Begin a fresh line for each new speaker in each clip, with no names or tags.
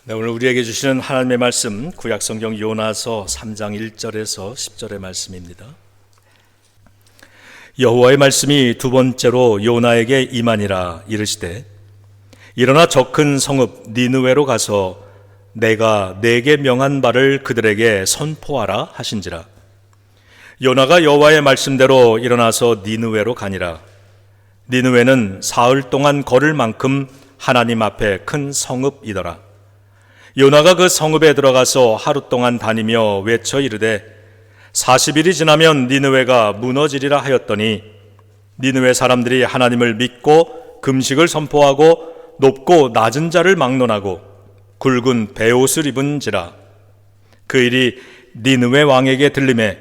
네, 오늘 우리에게 주시는 하나님의 말씀 구약성경 요나서 3장 1절에서 10절의 말씀입니다. 여호와의 말씀이 두 번째로 요나에게 임하니라 이르시되 일어나 저 큰 성읍 니느웨로 가서 내가 네게 명한 바를 그들에게 선포하라 하신지라. 요나가 여호와의 말씀대로 일어나서 니느웨로 가니라. 니느웨는 사흘 동안 걸을 만큼 하나님 앞에 큰 성읍이더라. 요나가 그 성읍에 들어가서 하루 동안 다니며 외쳐 이르되 40일이 지나면 니느웨가 무너지리라 하였더니 니느웨 사람들이 하나님을 믿고 금식을 선포하고 높고 낮은 자를 막론하고 굵은 베옷을 입은지라. 그 일이 니느웨 왕에게 들리매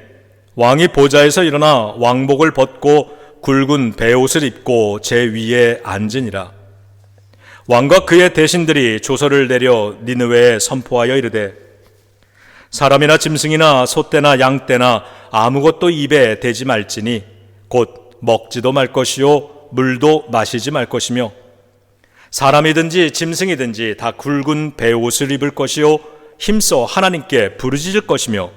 왕이 보좌에서 일어나 왕복을 벗고 굵은 베옷을 입고 제 위에 앉으니라. 왕과 그의 대신들이 조서를 내려 니느웨에 선포하여 이르되 사람이나 짐승이나 소떼나 양떼나 아무것도 입에 대지 말지니 곧 먹지도 말 것이요 물도 마시지 말 것이며 사람이든지 짐승이든지 다 굵은 베옷을 입을 것이요 힘써 하나님께 부르짖을 것이며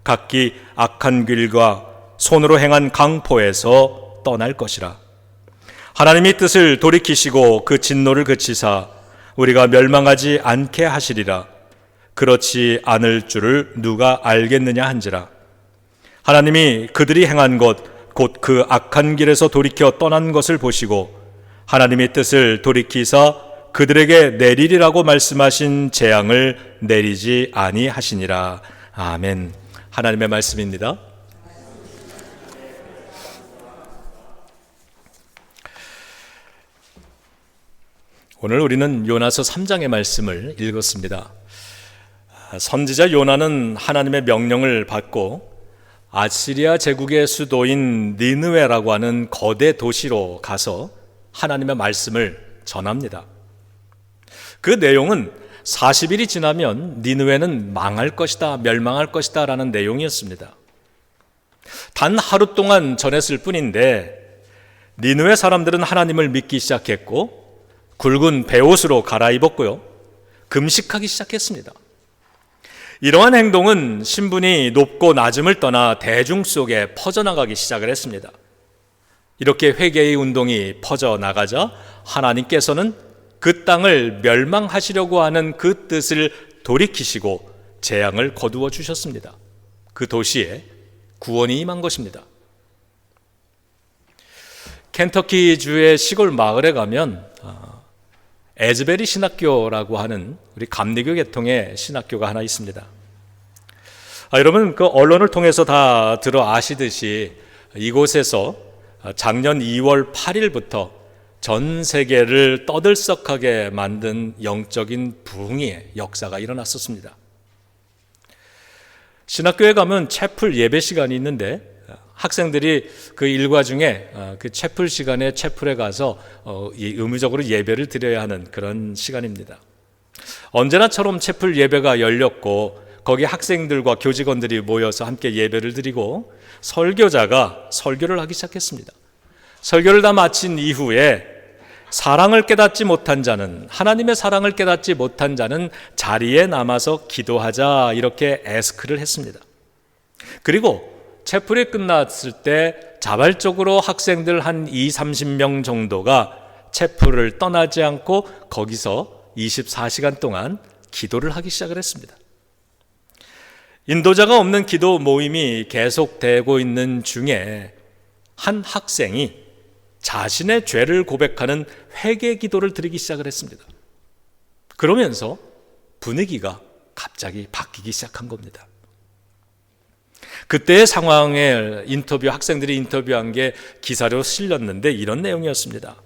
각기 악한 길과 손으로 행한 강포에서 떠날 것이라. 하나님이 뜻을 돌이키시고 그 진노를 그치사 우리가 멸망하지 않게 하시리라. 그렇지 않을 줄을 누가 알겠느냐 한지라. 하나님이 그들이 행한 것 곧 그 악한 길에서 돌이켜 떠난 것을 보시고 하나님의 뜻을 돌이키사 그들에게 내리리라고 말씀하신 재앙을 내리지 아니하시니라. 아멘. 하나님의 말씀입니다. 오늘 우리는 요나서 3장의 말씀을 읽었습니다. 선지자 요나는 하나님의 명령을 받고 아시리아 제국의 수도인 니느웨라고 하는 거대 도시로 가서 하나님의 말씀을 전합니다. 그 내용은 40일이 지나면 니느웨는 망할 것이다, 멸망할 것이다 라는 내용이었습니다. 단 하루 동안 전했을 뿐인데 니느웨 사람들은 하나님을 믿기 시작했고 굵은 베옷으로 갈아입었고요, 금식하기 시작했습니다. 이러한 행동은 신분이 높고 낮음을 떠나 대중 속에 퍼져나가기 시작을 했습니다. 이렇게 회개의 운동이 퍼져나가자 하나님께서는 그 땅을 멸망하시려고 하는 그 뜻을 돌이키시고 재앙을 거두어 주셨습니다. 그 도시에 구원이 임한 것입니다. 켄터키주의 시골 마을에 가면 에즈베리 신학교라고 하는 우리 감리교 계통의 신학교가 하나 있습니다. 여러분 그 언론을 통해서 다 들어 아시듯이 이곳에서 작년 2월 8일부터 전 세계를 떠들썩하게 만든 영적인 부흥의 역사가 일어났었습니다. 신학교에 가면 채플 예배 시간이 있는데 학생들이 그 일과 중에 그 채플 시간에 채플에 가서 의무적으로 예배를 드려야 하는 그런 시간입니다. 언제나처럼 채플 예배가 열렸고 거기 학생들과 교직원들이 모여서 함께 예배를 드리고 설교자가 설교를 하기 시작했습니다. 설교를 다 마친 이후에 사랑을 깨닫지 못한 자는, 하나님의 사랑을 깨닫지 못한 자는 자리에 남아서 기도하자 이렇게 애스크를 했습니다. 그리고 채플이 끝났을 때 자발적으로 학생들 한 20-30명 정도가 채플을 떠나지 않고 거기서 24시간 동안 기도를 하기 시작을 했습니다. 인도자가 없는 기도 모임이 계속되고 있는 중에 한 학생이 자신의 죄를 고백하는 회개 기도를 드리기 시작을 했습니다. 그러면서 분위기가 갑자기 바뀌기 시작한 겁니다. 그때의 상황에 학생들이 인터뷰한 게 기사로 실렸는데 이런 내용이었습니다.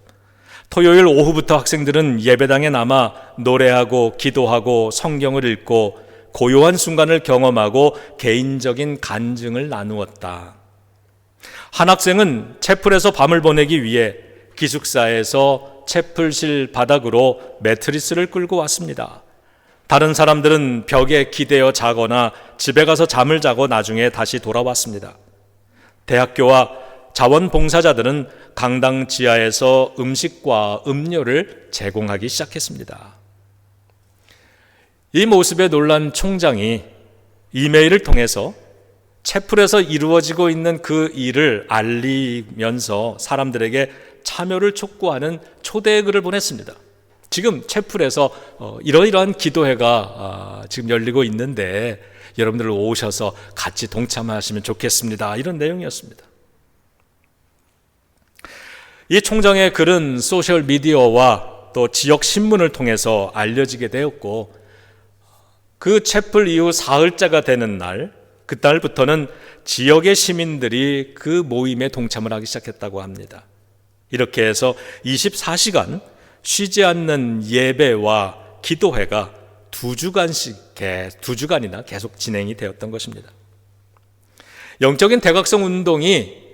토요일 오후부터 학생들은 예배당에 남아 노래하고 기도하고 성경을 읽고 고요한 순간을 경험하고 개인적인 간증을 나누었다. 한 학생은 채플에서 밤을 보내기 위해 기숙사에서 채플실 바닥으로 매트리스를 끌고 왔습니다. 다른 사람들은 벽에 기대어 자거나 집에 가서 잠을 자고 나중에 다시 돌아왔습니다. 대학교와 자원봉사자들은 강당 지하에서 음식과 음료를 제공하기 시작했습니다. 이 모습에 놀란 총장이 이메일을 통해서 채플에서 이루어지고 있는 그 일을 알리면서 사람들에게 참여를 촉구하는 초대글을 보냈습니다. 지금 채플에서 이러이러한 기도회가 지금 열리고 있는데 여러분들 오셔서 같이 동참하시면 좋겠습니다. 이런 내용이었습니다. 이 총장의 글은 소셜미디어와 또 지역 신문을 통해서 알려지게 되었고, 그 채플 이후 사흘째가 되는 날, 그날부터는 지역의 시민들이 그 모임에 동참을 하기 시작했다고 합니다. 이렇게 해서 24시간 쉬지 않는 예배와 기도회가 2주간이나 계속 진행이 되었던 것입니다. 영적인 대각성 운동이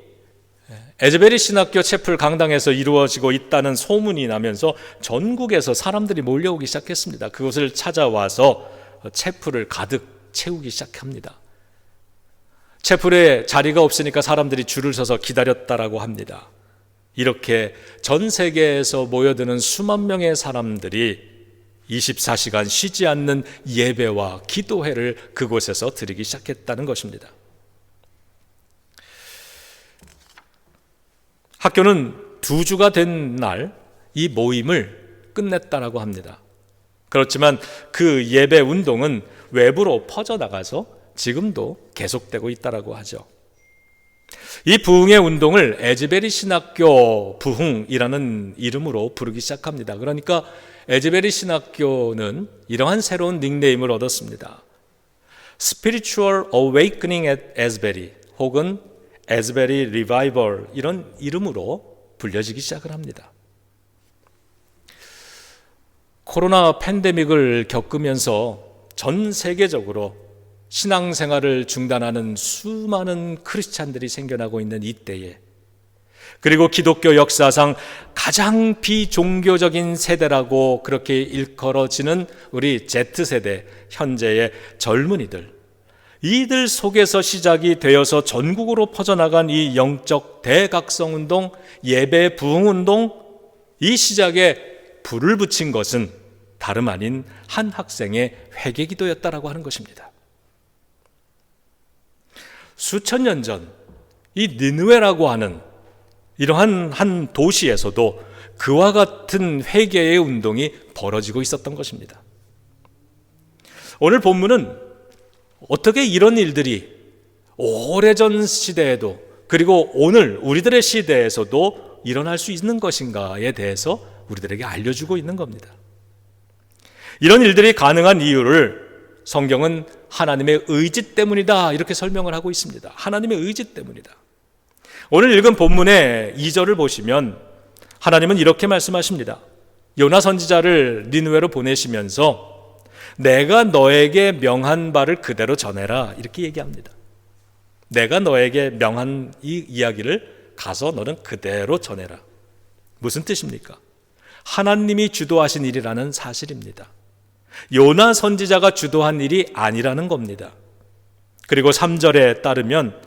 에즈베리 신학교 채플 강당에서 이루어지고 있다는 소문이 나면서 전국에서 사람들이 몰려오기 시작했습니다. 그것을 찾아와서 채플을 가득 채우기 시작합니다. 채플에 자리가 없으니까 사람들이 줄을 서서 기다렸다라고 합니다. 이렇게 전 세계에서 모여드는 수만 명의 사람들이 24시간 쉬지 않는 예배와 기도회를 그곳에서 드리기 시작했다는 것입니다. 학교는 2주가 된 날 이 모임을 끝냈다라고 합니다. 그렇지만 그 예배 운동은 외부로 퍼져나가서 지금도 계속되고 있다라고 하죠. 이 부흥의 운동을 에즈베리 신학교 부흥이라는 이름으로 부르기 시작합니다. 그러니까 에즈베리 신학교는 이러한 새로운 닉네임을 얻었습니다. Spiritual Awakening at Asbury 혹은 Asbury Revival, 이런 이름으로 불려지기 시작을 합니다. 코로나 팬데믹을 겪으면서 전 세계적으로 신앙생활을 중단하는 수많은 크리스찬들이 생겨나고 있는 이때에, 그리고 기독교 역사상 가장 비종교적인 세대라고 그렇게 일컬어지는 우리 Z세대, 현재의 젊은이들, 이들 속에서 시작이 되어서 전국으로 퍼져나간 이 영적 대각성운동, 예배 부흥운동, 이 시작에 불을 붙인 것은 다름 아닌 한 학생의 회개기도였다라고 하는 것입니다. 수천 년 전 이 니느웨라고 하는 이러한 한 도시에서도 그와 같은 회개의 운동이 벌어지고 있었던 것입니다. 오늘 본문은 어떻게 이런 일들이 오래전 시대에도, 그리고 오늘 우리들의 시대에서도 일어날 수 있는 것인가에 대해서 우리들에게 알려주고 있는 겁니다. 이런 일들이 가능한 이유를 성경은 하나님의 의지 때문이다, 이렇게 설명을 하고 있습니다. 하나님의 의지 때문이다. 오늘 읽은 본문의 2절을 보시면 하나님은 이렇게 말씀하십니다. 요나 선지자를 니느웨로 보내시면서 내가 너에게 명한 바를 그대로 전해라, 이렇게 얘기합니다. 내가 너에게 명한 이 이야기를 가서 너는 그대로 전해라. 무슨 뜻입니까? 하나님이 주도하신 일이라는 사실입니다. 요나 선지자가 주도한 일이 아니라는 겁니다. 그리고 3절에 따르면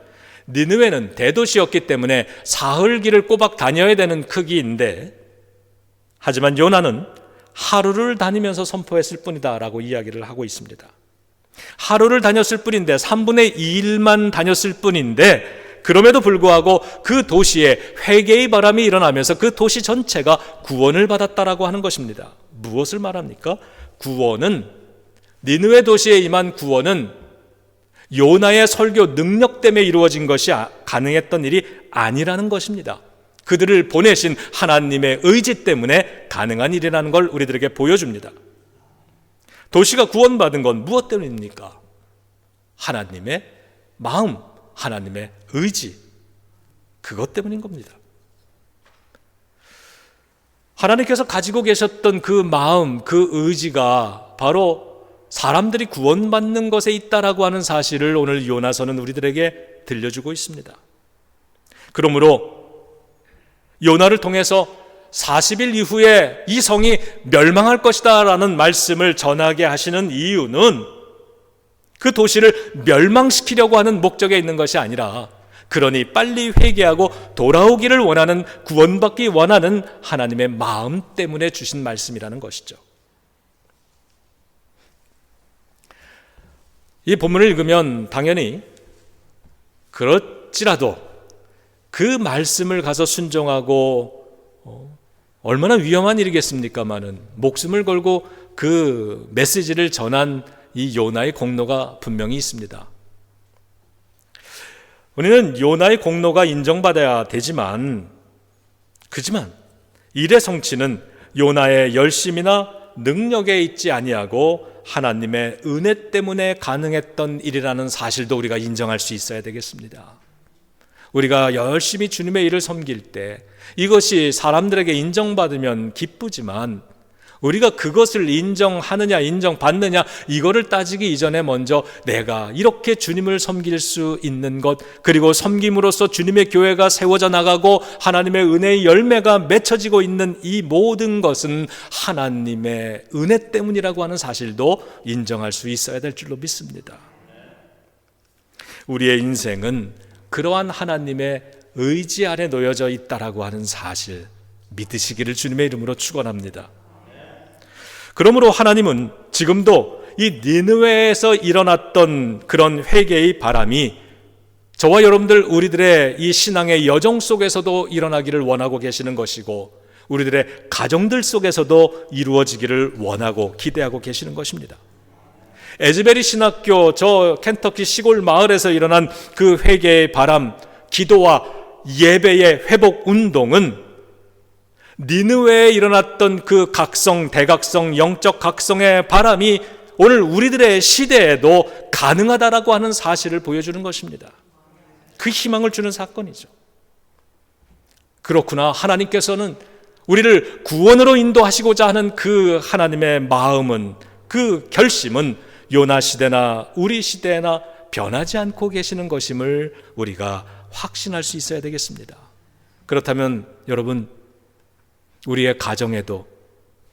니느웨는 대도시였기 때문에 사흘길을 꼬박 다녀야 되는 크기인데, 하지만 요나는 하루를 다니면서 선포했을 뿐이다 라고 이야기를 하고 있습니다. 하루를 다녔을 뿐인데, 3분의 2일만 다녔을 뿐인데, 그럼에도 불구하고 그 도시에 회개의 바람이 일어나면서 그 도시 전체가 구원을 받았다라고 하는 것입니다. 무엇을 말합니까? 구원은, 니느웨 도시에 임한 구원은 요나의 설교 능력 때문에 이루어진 것이 가능했던 일이 아니라는 것입니다. 그들을 보내신 하나님의 의지 때문에 가능한 일이라는 걸 우리들에게 보여줍니다. 도시가 구원받은 건 무엇 때문입니까? 하나님의 마음, 하나님의 의지, 그것 때문인 겁니다. 하나님께서 가지고 계셨던 그 마음, 그 의지가 바로 사람들이 구원받는 것에 있다라고 하는 사실을 오늘 요나서는 우리들에게 들려주고 있습니다. 그러므로 요나를 통해서 40일 이후에 이 성이 멸망할 것이다 라는 말씀을 전하게 하시는 이유는 그 도시를 멸망시키려고 하는 목적에 있는 것이 아니라, 그러니 빨리 회개하고 돌아오기를 원하는, 구원받기 원하는 하나님의 마음 때문에 주신 말씀이라는 것이죠. 이 본문을 읽으면 당연히 그렇지라도 그 말씀을 가서 순종하고 얼마나 위험한 일이겠습니까마는 목숨을 걸고 그 메시지를 전한 이 요나의 공로가 분명히 있습니다. 우리는 요나의 공로가 인정받아야 되지만 그지만 일의 성취는 요나의 열심이나 능력에 있지 아니하고 하나님의 은혜 때문에 가능했던 일이라는 사실도 우리가 인정할 수 있어야 되겠습니다. 우리가 열심히 주님의 일을 섬길 때 이것이 사람들에게 인정받으면 기쁘지만 우리가 그것을 인정하느냐 인정받느냐 이거를 따지기 이전에 먼저 내가 이렇게 주님을 섬길 수 있는 것, 그리고 섬김으로써 주님의 교회가 세워져 나가고 하나님의 은혜의 열매가 맺혀지고 있는 이 모든 것은 하나님의 은혜 때문이라고 하는 사실도 인정할 수 있어야 될 줄로 믿습니다. 우리의 인생은 그러한 하나님의 의지 아래 놓여져 있다라고 하는 사실 믿으시기를 주님의 이름으로 축원합니다. 그러므로 하나님은 지금도 이 니느웨에서 일어났던 그런 회개의 바람이 저와 여러분들 우리들의 이 신앙의 여정 속에서도 일어나기를 원하고 계시는 것이고 우리들의 가정들 속에서도 이루어지기를 원하고 기대하고 계시는 것입니다. 에즈베리 신학교 저 켄터키 시골 마을에서 일어난 그 회개의 바람, 기도와 예배의 회복 운동은 니느웨에 일어났던 그 각성, 대각성, 영적 각성의 바람이 오늘 우리들의 시대에도 가능하다라고 하는 사실을 보여주는 것입니다. 그 희망을 주는 사건이죠. 그렇구나. 하나님께서는 우리를 구원으로 인도하시고자 하는 그 하나님의 마음은, 그 결심은 요나 시대나 우리 시대나 변하지 않고 계시는 것임을 우리가 확신할 수 있어야 되겠습니다. 그렇다면 여러분, 우리의 가정에도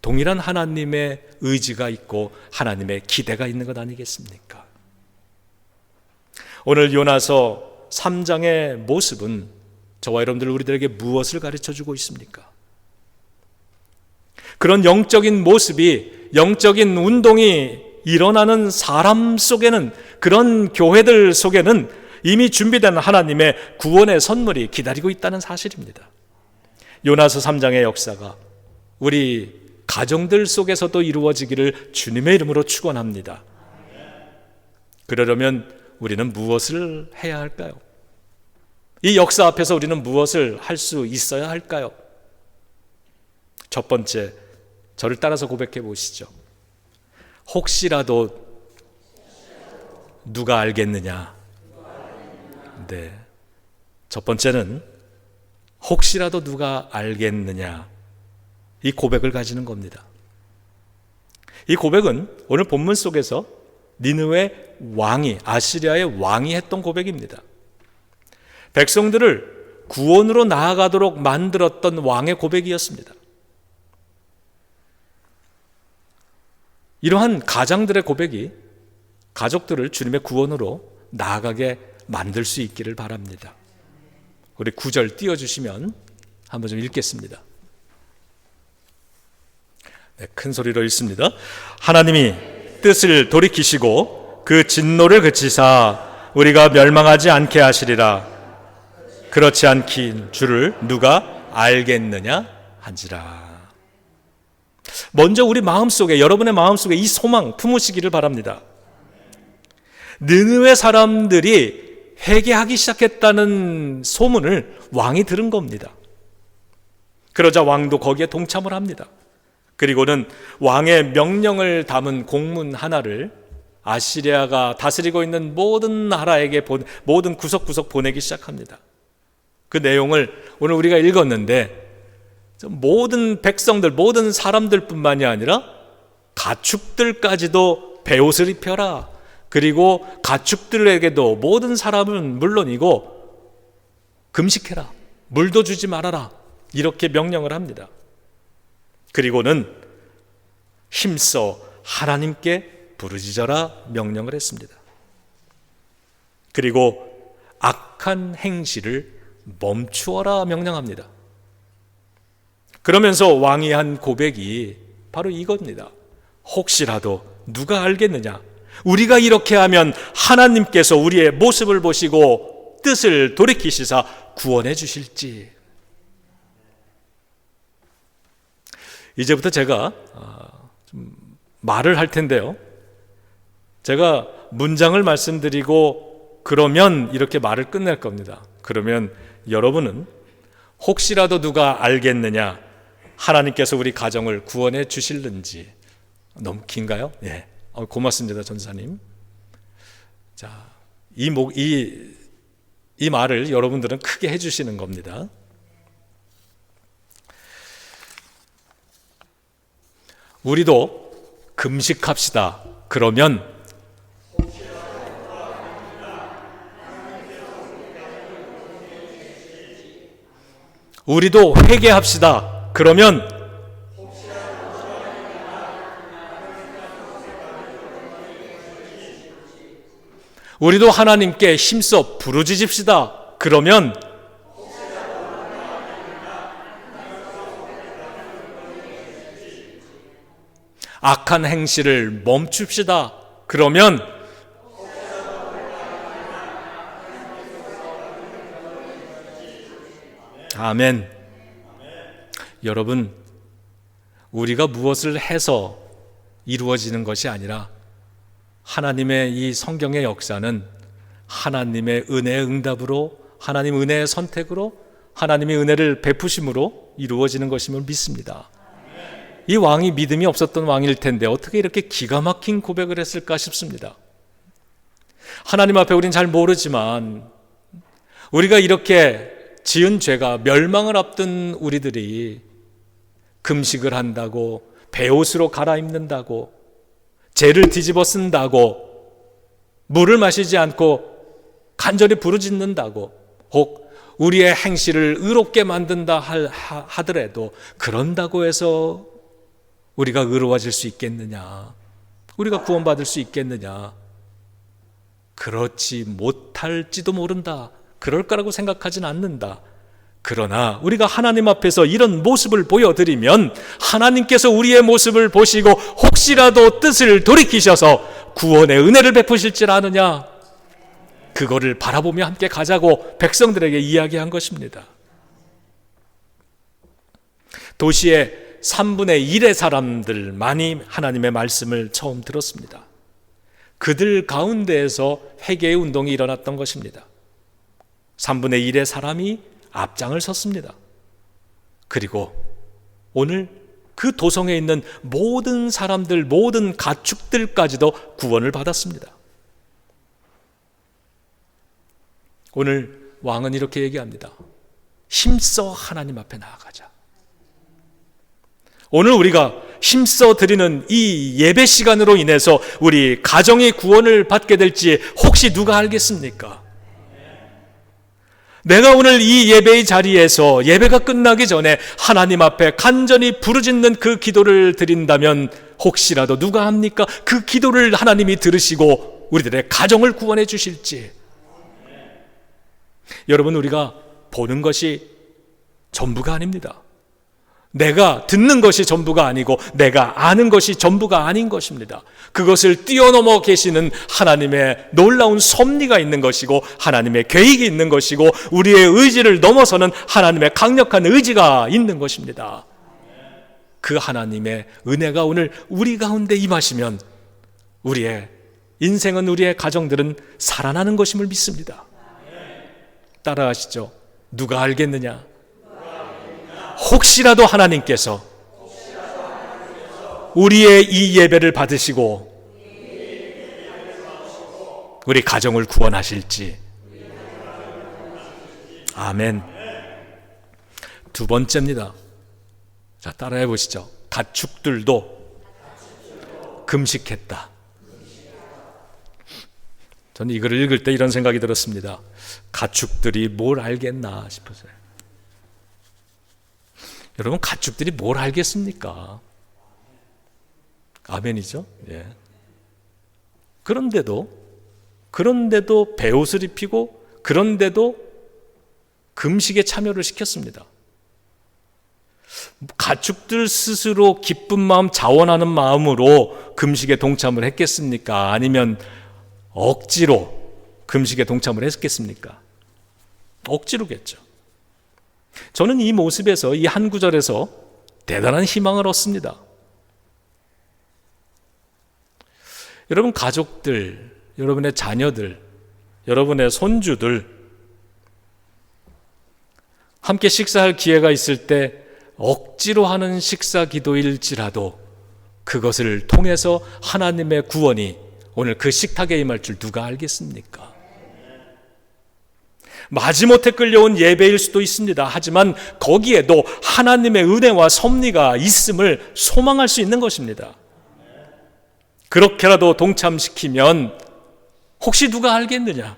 동일한 하나님의 의지가 있고 하나님의 기대가 있는 것 아니겠습니까? 오늘 요나서 3장의 모습은 저와 여러분들 우리들에게 무엇을 가르쳐주고 있습니까? 그런 영적인 모습이, 영적인 운동이 일어나는 사람 속에는, 그런 교회들 속에는 이미 준비된 하나님의 구원의 선물이 기다리고 있다는 사실입니다. 요나서 3장의 역사가 우리 가정들 속에서도 이루어지기를 주님의 이름으로 축원합니다. 그러려면 우리는 무엇을 해야 할까요? 이 역사 앞에서 우리는 무엇을 할 수 있어야 할까요? 첫 번째, 저를 따라서 고백해 보시죠. 혹시라도 누가 알겠느냐? 네. 첫 번째는 혹시라도 누가 알겠느냐, 이 고백을 가지는 겁니다. 이 고백은 오늘 본문 속에서 니느웨 왕이, 아시리아의 왕이 했던 고백입니다. 백성들을 구원으로 나아가도록 만들었던 왕의 고백이었습니다. 이러한 가장들의 고백이 가족들을 주님의 구원으로 나아가게 만들 수 있기를 바랍니다. 우리 9절 띄워주시면 한번 좀 읽겠습니다. 네, 큰 소리로 읽습니다. 하나님이 뜻을 돌이키시고 그 진노를 그치사 우리가 멸망하지 않게 하시리라. 그렇지 않긴 줄을 누가 알겠느냐 한지라. 먼저 우리 마음속에, 여러분의 마음속에 이 소망 품으시기를 바랍니다. 느느웨 사람들이 회개하기 시작했다는 소문을 왕이 들은 겁니다. 그러자 왕도 거기에 동참을 합니다. 그리고는 왕의 명령을 담은 공문 하나를 아시리아가 다스리고 있는 모든 나라에게 모든 구석구석 보내기 시작합니다. 그 내용을 오늘 우리가 읽었는데 모든 백성들, 모든 사람들뿐만이 아니라 가축들까지도 베옷을 입혀라. 그리고 가축들에게도 모든 사람은 물론이고 금식해라. 물도 주지 말아라. 이렇게 명령을 합니다. 그리고는 힘써 하나님께 부르짖어라 명령을 했습니다. 그리고 악한 행실을 멈추어라 명령합니다. 그러면서 왕이 한 고백이 바로 이겁니다. 혹시라도 누가 알겠느냐? 우리가 이렇게 하면 하나님께서 우리의 모습을 보시고 뜻을 돌이키시사 구원해 주실지. 이제부터 제가 좀 말을 할 텐데요, 제가 문장을 말씀드리고 그러면 이렇게 말을 끝낼 겁니다. 그러면 여러분은 혹시라도 누가 알겠느냐, 하나님께서 우리 가정을 구원해 주실는지. 너무 긴가요? 예. 고맙습니다, 전사님. 자, 이 말을 여러분들은 크게 해주시는 겁니다. 우리도 금식합시다. 그러면 우리도 회개합시다. 그러면 우리도 하나님께 힘써 부르짖읍시다. 그러면 악한 행실을 멈춥시다. 그러면 아멘. 여러분, 우리가 무엇을 해서 이루어지는 것이 아니라 하나님의 이 성경의 역사는 하나님의 은혜의 응답으로, 하나님 은혜의 선택으로, 하나님의 은혜를 베푸심으로 이루어지는 것임을 믿습니다. 이 왕이 믿음이 없었던 왕일 텐데 어떻게 이렇게 기가 막힌 고백을 했을까 싶습니다. 하나님 앞에 우리는 잘 모르지만 우리가 이렇게 지은 죄가 멸망을 앞둔 우리들이 금식을 한다고, 베옷으로 갈아입는다고, 죄를 뒤집어 쓴다고, 물을 마시지 않고 간절히 부르짖는다고, 혹 우리의 행실을 의롭게 만든다 하더라도 그런다고 해서 우리가 의로워질 수 있겠느냐, 우리가 구원받을 수 있겠느냐? 그렇지 못할지도 모른다. 그럴 거라고 생각하진 않는다. 그러나 우리가 하나님 앞에서 이런 모습을 보여드리면 하나님께서 우리의 모습을 보시고 혹시라도 뜻을 돌이키셔서 구원의 은혜를 베푸실지 아느냐, 그거를 바라보며 함께 가자고 백성들에게 이야기한 것입니다. 도시의 3분의 1의 사람들만이 하나님의 말씀을 처음 들었습니다. 그들 가운데에서 회개의 운동이 일어났던 것입니다. 3분의 1의 사람이 앞장을 섰습니다. 그리고 오늘 그 도성에 있는 모든 사람들, 모든 가축들까지도 구원을 받았습니다. 오늘 왕은 이렇게 얘기합니다. 힘써 하나님 앞에 나아가자. 오늘 우리가 힘써 드리는 이 예배 시간으로 인해서 우리 가정이 구원을 받게 될지 혹시 누가 알겠습니까? 내가 오늘 이 예배의 자리에서 예배가 끝나기 전에 하나님 앞에 간절히 부르짖는 그 기도를 드린다면 혹시라도 누가 합니까? 그 기도를 하나님이 들으시고 우리들의 가정을 구원해 주실지. 여러분, 우리가 보는 것이 전부가 아닙니다. 내가 듣는 것이 전부가 아니고 내가 아는 것이 전부가 아닌 것입니다. 그것을 뛰어넘어 계시는 하나님의 놀라운 섭리가 있는 것이고 하나님의 계획이 있는 것이고 우리의 의지를 넘어서는 하나님의 강력한 의지가 있는 것입니다. 그 하나님의 은혜가 오늘 우리 가운데 임하시면 우리의 인생은, 우리의 가정들은 살아나는 것임을 믿습니다. 따라하시죠. 누가 알겠느냐? 혹시라도 하나님께서 우리의 이 예배를 받으시고 우리 가정을 구원하실지. 아멘. 두 번째입니다. 자, 따라해 보시죠. 가축들도 금식했다. 저는 이걸 읽을 때 이런 생각이 들었습니다. 가축들이 뭘 알겠나 싶어서요. 여러분, 가축들이 뭘 알겠습니까? 아멘이죠? 예. 그런데도 베옷을 입히고 그런데도 금식에 참여를 시켰습니다. 가축들 스스로 기쁜 마음, 자원하는 마음으로 금식에 동참을 했겠습니까? 아니면 억지로 금식에 동참을 했겠습니까? 억지로겠죠. 저는 이 모습에서, 이 한 구절에서 대단한 희망을 얻습니다. 여러분 가족들, 여러분의 자녀들, 여러분의 손주들 함께 식사할 기회가 있을 때 억지로 하는 식사 기도일지라도 그것을 통해서 하나님의 구원이 오늘 그 식탁에 임할 줄 누가 알겠습니까? 마지못해 끌려온 예배일 수도 있습니다. 하지만 거기에도 하나님의 은혜와 섭리가 있음을 소망할 수 있는 것입니다. 그렇게라도 동참시키면 혹시 누가 알겠느냐?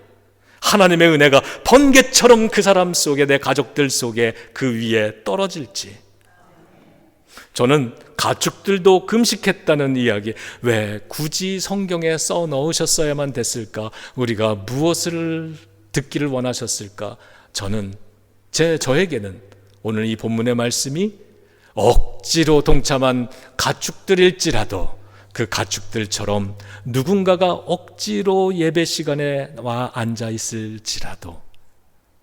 하나님의 은혜가 번개처럼 그 사람 속에, 내 가족들 속에, 그 위에 떨어질지. 저는 가축들도 금식했다는 이야기, 왜 굳이 성경에 써 넣으셨어야만 됐을까? 우리가 무엇을 듣기를 원하셨을까? 저는 저에게는 오늘 이 본문의 말씀이 억지로 동참한 가축들일지라도 그 가축들처럼 누군가가 억지로 예배 시간에 와 앉아 있을지라도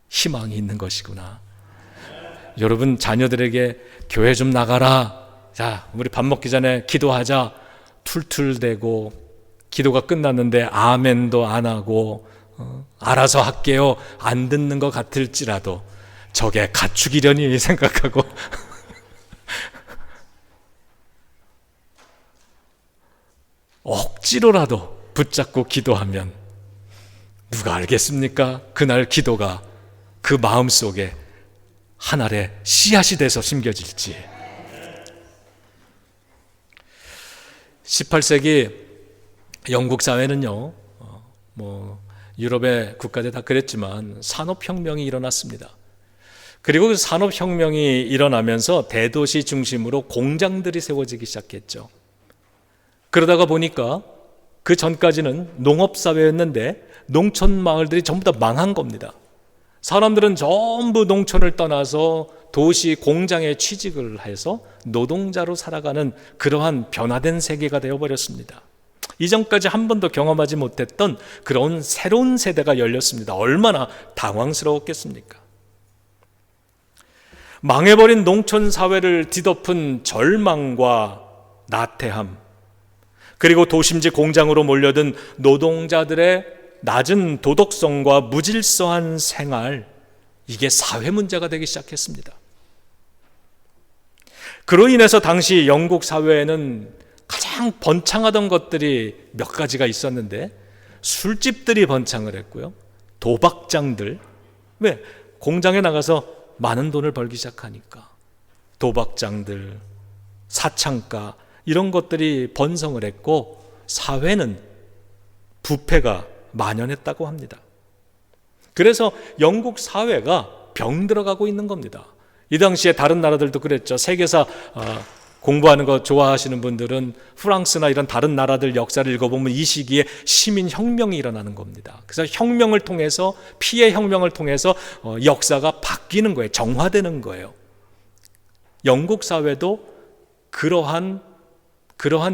희망이 있는 것이구나. 여러분 자녀들에게 교회 좀 나가라, 자 우리 밥 먹기 전에 기도하자, 툴툴대고 기도가 끝났는데 아멘도 안 하고 알아서 할게요 안 듣는 것 같을지라도 저게 가축이려니 생각하고 억지로라도 붙잡고 기도하면 누가 알겠습니까? 그날 기도가 그 마음속에 한 알의 씨앗이 돼서 심겨질지. 18세기 영국 사회는요, 유럽의 국가들 다 그랬지만 산업혁명이 일어났습니다. 그리고 그 산업혁명이 일어나면서 대도시 중심으로 공장들이 세워지기 시작했죠. 그러다가 보니까 그 전까지는 농업사회였는데 농촌 마을들이 전부 다 망한 겁니다. 사람들은 전부 농촌을 떠나서 도시 공장에 취직을 해서 노동자로 살아가는 그러한 변화된 세계가 되어버렸습니다. 이전까지 한 번도 경험하지 못했던 그런 새로운 세대가 열렸습니다. 얼마나 당황스러웠겠습니까? 망해버린 농촌 사회를 뒤덮은 절망과 나태함, 그리고 도심지 공장으로 몰려든 노동자들의 낮은 도덕성과 무질서한 생활, 이게 사회 문제가 되기 시작했습니다. 그로 인해서 당시 영국 사회에는 가장 번창하던 것들이 몇 가지가 있었는데, 술집들이 번창을 했고요, 도박장들, 왜? 공장에 나가서 많은 돈을 벌기 시작하니까 도박장들, 사창가 이런 것들이 번성을 했고 사회는 부패가 만연했다고 합니다. 그래서 영국 사회가 병들어가고 있는 겁니다. 이 당시에 다른 나라들도 그랬죠. 세계사 공부하는 거 좋아하시는 분들은 프랑스나 이런 다른 나라들 역사를 읽어보면 이 시기에 시민혁명이 일어나는 겁니다. 그래서 혁명을 통해서, 피해 혁명을 통해서 역사가 바뀌는 거예요. 정화되는 거예요. 영국 사회도 그러한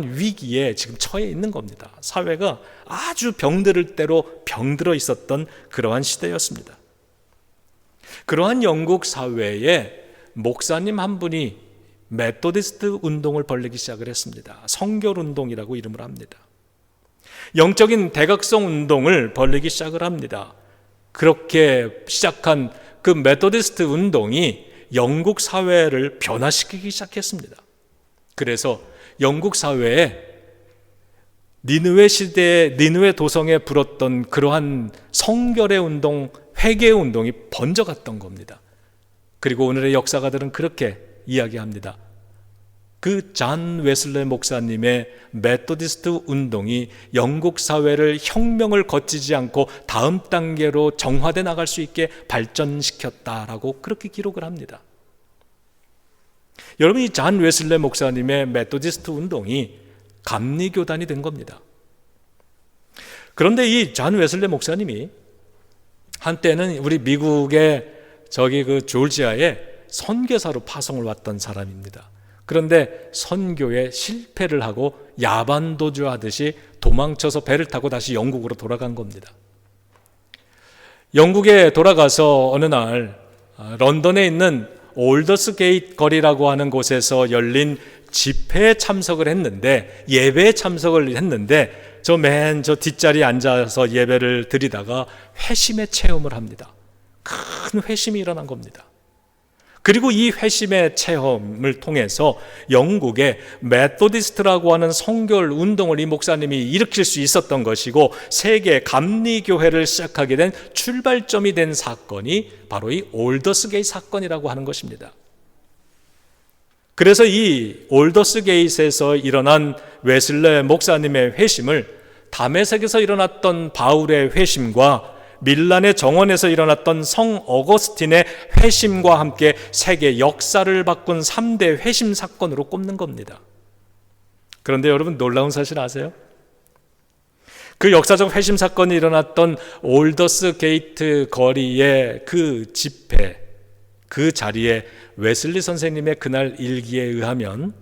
위기에 지금 처해 있는 겁니다. 사회가 아주 병들을 대로 병들어 있었던 그러한 시대였습니다. 그러한 영국 사회에 목사님 한 분이 메토디스트 운동을 벌이기 시작을 했습니다. 성결운동이라고 이름을 합니다. 영적인 대각성 운동을 벌이기 시작을 합니다. 그렇게 시작한 그 메토디스트 운동이 영국 사회를 변화시키기 시작했습니다. 그래서 영국 사회에 니느웨 시대에 니느웨 도성에 불었던 그러한 성결의 운동, 회개의 운동이 번져갔던 겁니다. 그리고 오늘의 역사가들은 그렇게 이야기합니다. 그 잔 웨슬레 목사님의 메토디스트 운동이 영국 사회를 혁명을 거치지 않고 다음 단계로 정화돼 나갈 수 있게 발전시켰다라고 그렇게 기록을 합니다. 여러분, 이 잔 웨슬레 목사님의 메토디스트 운동이 감리교단이 된 겁니다. 그런데 이 잔 웨슬레 목사님이 한때는 우리 미국의 그 조지아에 선교사로 파송을 왔던 사람입니다. 그런데 선교에 실패를 하고 야반도주하듯이 도망쳐서 배를 타고 다시 영국으로 돌아간 겁니다. 영국에 돌아가서 어느 날 런던에 있는 올더스 게이트 거리라고 하는 곳에서 열린 집회에 참석을 했는데, 예배에 참석을 했는데 저 뒷자리에 앉아서 예배를 드리다가 회심의 체험을 합니다. 큰 회심이 일어난 겁니다. 그리고 이 회심의 체험을 통해서 영국의 메토디스트라고 하는 선교를 운동을 이 목사님이 일으킬 수 있었던 것이고, 세계 감리교회를 시작하게 된 출발점이 된 사건이 바로 이 올더스 게이트 사건이라고 하는 것입니다. 그래서 이 올더스 게이트에서 일어난 웨슬레 목사님의 회심을 다메섹에서 일어났던 바울의 회심과 밀란의 정원에서 일어났던 성 어거스틴의 회심과 함께 세계 역사를 바꾼 3대 회심 사건으로 꼽는 겁니다. 그런데 여러분, 놀라운 사실 아세요? 그 역사적 회심 사건이 일어났던 올더스 게이트 거리의 그 집회, 그 자리에 웨슬리 선생님의 그날 일기에 의하면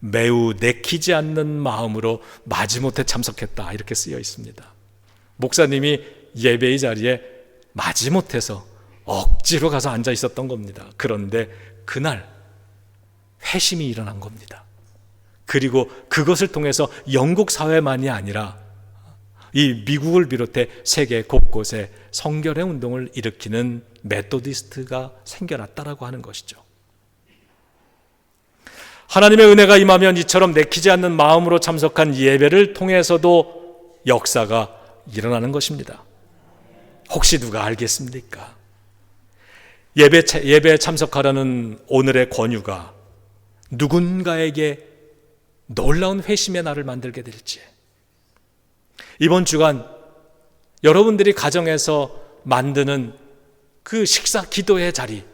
매우 내키지 않는 마음으로 마지못해 참석했다, 이렇게 쓰여 있습니다. 목사님이 예배의 자리에 마지못해서 억지로 가서 앉아 있었던 겁니다. 그런데 그날 회심이 일어난 겁니다. 그리고 그것을 통해서 영국 사회만이 아니라 이 미국을 비롯해 세계 곳곳에 성결의 운동을 일으키는 메토디스트가 생겨났다라고 하는 것이죠. 하나님의 은혜가 임하면 이처럼 내키지 않는 마음으로 참석한 예배를 통해서도 역사가 일어나는 것입니다. 혹시 누가 알겠습니까? 예배에 참석하라는 오늘의 권유가 누군가에게 놀라운 회심의 날을 만들게 될지. 이번 주간 여러분들이 가정에서 만드는 그 식사 기도의 자리,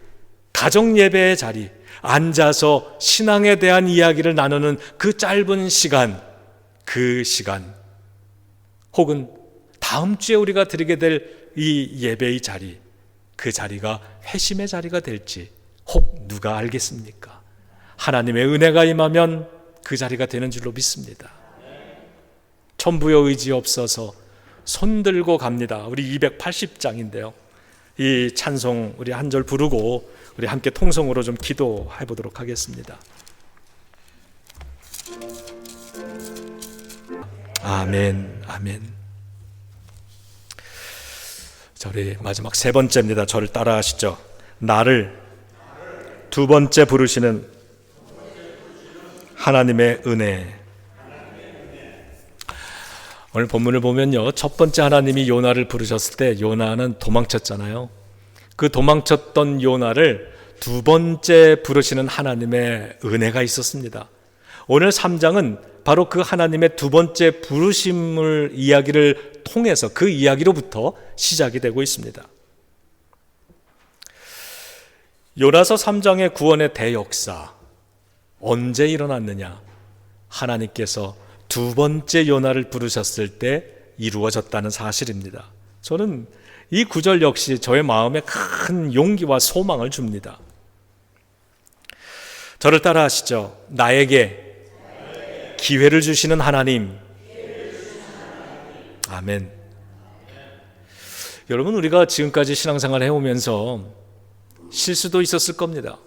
가정 예배의 자리, 앉아서 신앙에 대한 이야기를 나누는 그 짧은 시간, 그 시간, 혹은 다음 주에 우리가 드리게 될 이 예배의 자리, 그 자리가 회심의 자리가 될지 혹 누가 알겠습니까? 하나님의 은혜가 임하면 그 자리가 되는 줄로 믿습니다. 천부여 의지 없어서 손 들고 갑니다. 우리 280장인데요. 이 찬송 우리 한 절 부르고 우리 함께 통성으로 좀 기도해 보도록 하겠습니다. 아멘, 아멘. 자, 우리 마지막 세 번째입니다. 저를 따라 하시죠. 나를 두 번째 부르시는 하나님의 은혜. 오늘 본문을 보면요, 첫 번째 하나님이 요나를 부르셨을 때 요나는 도망쳤잖아요. 그 도망쳤던 요나를 두 번째 부르시는 하나님의 은혜가 있었습니다. 오늘 3장은 바로 그 하나님의 두 번째 부르심을 이야기를 통해서 그 이야기로부터 시작이 되고 있습니다. 요나서 3장의 구원의 대역사, 언제 일어났느냐? 하나님께서 두 번째 요나를 부르셨을 때 이루어졌다는 사실입니다. 저는 이 구절 역시 저의 마음에 큰 용기와 소망을 줍니다. 저를 따라 하시죠. 나에게 기회를 주시는 하나님. 아멘. 여러분, 우리가 지금까지 신앙생활을 해오면서 실수도 있었을 겁니다.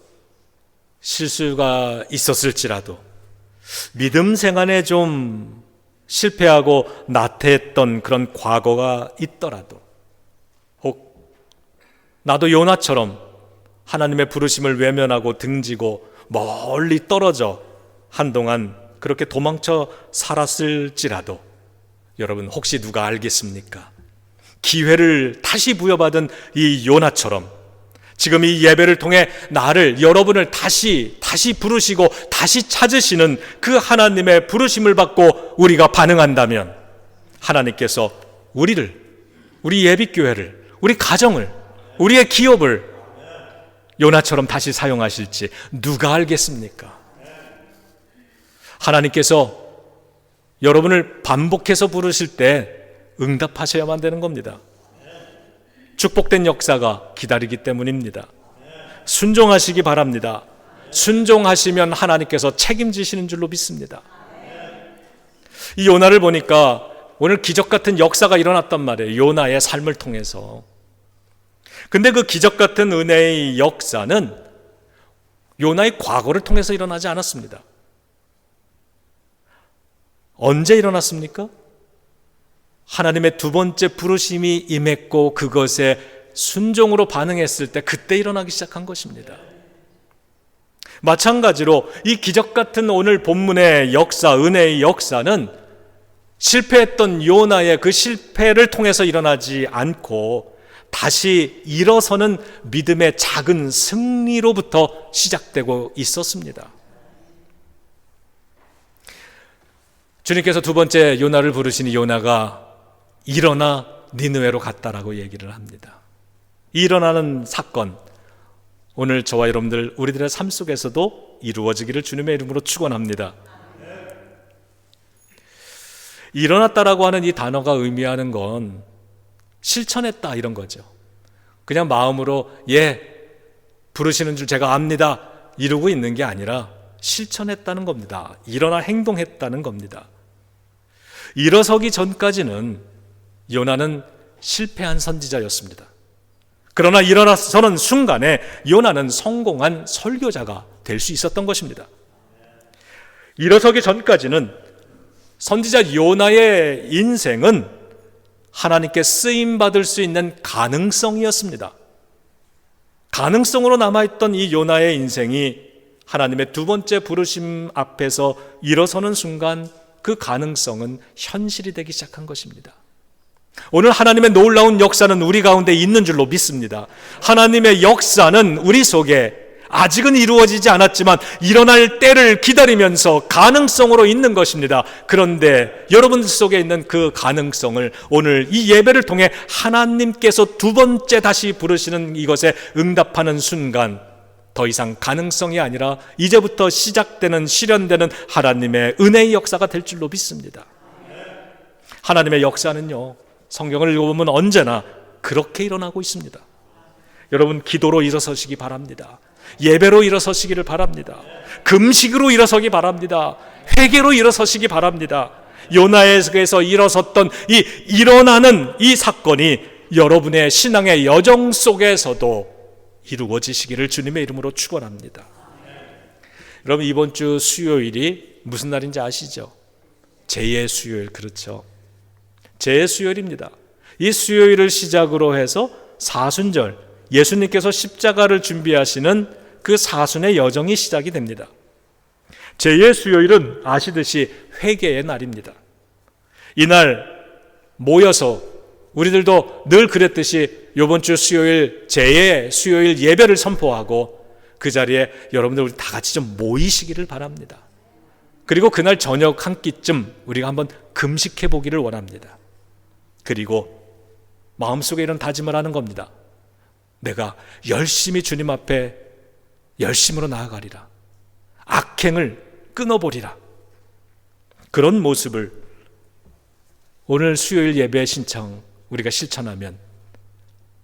실수가 있었을지라도, 믿음 생활에 좀 실패하고 나태했던 그런 과거가 있더라도, 혹 나도 요나처럼 하나님의 부르심을 외면하고 등지고 멀리 떨어져 한동안 그렇게 도망쳐 살았을지라도, 여러분 혹시 누가 알겠습니까? 기회를 다시 부여받은 이 요나처럼 지금 이 예배를 통해 나를, 여러분을 다시 부르시고 다시 찾으시는 그 하나님의 부르심을 받고 우리가 반응한다면 하나님께서 우리를, 우리 예비교회를, 우리 가정을, 우리의 기업을 요나처럼 다시 사용하실지 누가 알겠습니까? 하나님께서 여러분을 반복해서 부르실 때 응답하셔야만 되는 겁니다. 축복된 역사가 기다리기 때문입니다. 순종하시기 바랍니다. 순종하시면 하나님께서 책임지시는 줄로 믿습니다. 이 요나를 보니까 오늘 기적 같은 역사가 일어났단 말이에요. 요나의 삶을 통해서. 근데 그 기적 같은 은혜의 역사는 요나의 과거를 통해서 일어나지 않았습니다. 언제 일어났습니까? 하나님의 두 번째 부르심이 임했고 그것에 순종으로 반응했을 때 그때 일어나기 시작한 것입니다. 마찬가지로 이 기적 같은 오늘 본문의 역사, 은혜의 역사는 실패했던 요나의 그 실패를 통해서 일어나지 않고 다시 일어서는 믿음의 작은 승리로부터 시작되고 있었습니다. 주님께서 두 번째 요나를 부르시니 요나가 일어나 니느웨로 갔다라고 얘기를 합니다. 일어나는 사건, 오늘 저와 여러분들 우리들의 삶 속에서도 이루어지기를 주님의 이름으로 축원합니다. 일어났다라고 하는 이 단어가 의미하는 건 실천했다 이런 거죠. 그냥 마음으로 부르시는 줄 제가 압니다 이러고 있는 게 아니라 실천했다는 겁니다. 일어나 행동했다는 겁니다. 일어서기 전까지는 요나는 실패한 선지자였습니다. 그러나 일어나서는 순간에 요나는 성공한 설교자가 될 수 있었던 것입니다. 일어서기 전까지는 선지자 요나의 인생은 하나님께 쓰임받을 수 있는 가능성이었습니다. 가능성으로 남아있던 이 요나의 인생이 하나님의 두 번째 부르심 앞에서 일어서는 순간 그 가능성은 현실이 되기 시작한 것입니다. 오늘 하나님의 놀라운 역사는 우리 가운데 있는 줄로 믿습니다. 하나님의 역사는 우리 속에 아직은 이루어지지 않았지만 일어날 때를 기다리면서 가능성으로 있는 것입니다. 그런데 여러분들 속에 있는 그 가능성을 오늘 이 예배를 통해 하나님께서 두 번째 다시 부르시는 이것에 응답하는 순간 더 이상 가능성이 아니라 이제부터 시작되는 실현되는 하나님의 은혜의 역사가 될 줄로 믿습니다. 하나님의 역사는요, 성경을 읽어보면 언제나 그렇게 일어나고 있습니다. 여러분 기도로 일어서시기 바랍니다. 예배로 일어서시기를 바랍니다. 금식으로 일어서기 바랍니다. 회개로 일어서시기 바랍니다. 요나에게서 일어섰던 이 일어나는 이 사건이 여러분의 신앙의 여정 속에서도 이루어지시기를 주님의 이름으로 축원합니다. 여러분 이번 주 수요일이 무슨 날인지 아시죠? 제2의 수요일, 그렇죠? 제2의 수요일입니다. 이 수요일을 시작으로 해서 사순절, 예수님께서 십자가를 준비하시는 그 사순의 여정이 시작이 됩니다. 제2의 수요일은 아시듯이 회개의 날입니다. 이날 모여서 우리들도 늘 그랬듯이 이번 주 수요일 제2의 수요일 예배를 선포하고 그 자리에 여러분들 우리 다 같이 좀 모이시기를 바랍니다. 그리고 그날 저녁 한 끼쯤 우리가 한번 금식해 보기를 원합니다. 그리고 마음속에 이런 다짐을 하는 겁니다. 내가 열심히 주님 앞에 열심으로 나아가리라. 악행을 끊어보리라. 그런 모습을 오늘 수요일 예배 신청 우리가 실천하면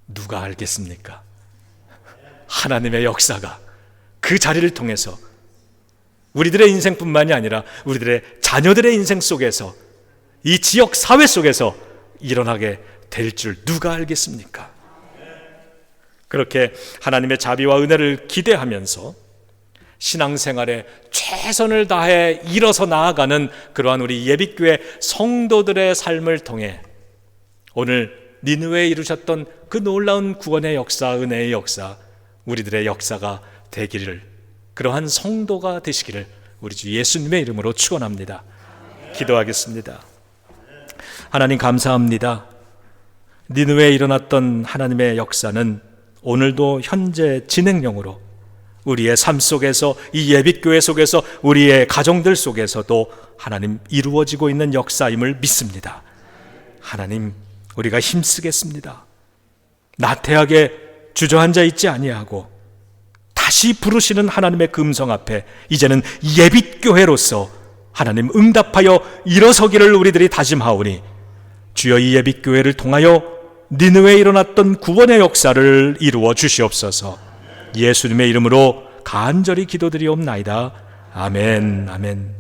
누가 알겠습니까? 하나님의 역사가 그 자리를 통해서 우리들의 인생뿐만이 아니라 우리들의 자녀들의 인생 속에서 이 지역 사회 속에서 일어나게 될 줄 누가 알겠습니까? 그렇게 하나님의 자비와 은혜를 기대하면서 신앙생활에 최선을 다해 일어서 나아가는 그러한 우리 예비교회 성도들의 삶을 통해 오늘 니느웨에 이루셨던 그 놀라운 구원의 역사, 은혜의 역사, 우리들의 역사가 되기를, 그러한 성도가 되시기를 우리 주 예수님의 이름으로 축원합니다. 기도하겠습니다. 하나님 감사합니다. 니느웨에 일어났던 하나님의 역사는 오늘도 현재 진행형으로 우리의 삶 속에서, 이 예비교회 속에서, 우리의 가정들 속에서도 하나님 이루어지고 있는 역사임을 믿습니다. 하나님, 우리가 힘쓰겠습니다. 나태하게 주저앉아 있지 아니하고 다시 부르시는 하나님의 금성 앞에 이제는 예비교회로서 하나님 응답하여 일어서기를 우리들이 다짐하오니 주여 이 예비교회를 통하여 니느웨에 일어났던 구원의 역사를 이루어 주시옵소서. 예수님의 이름으로 간절히 기도드리옵나이다. 아멘, 아멘.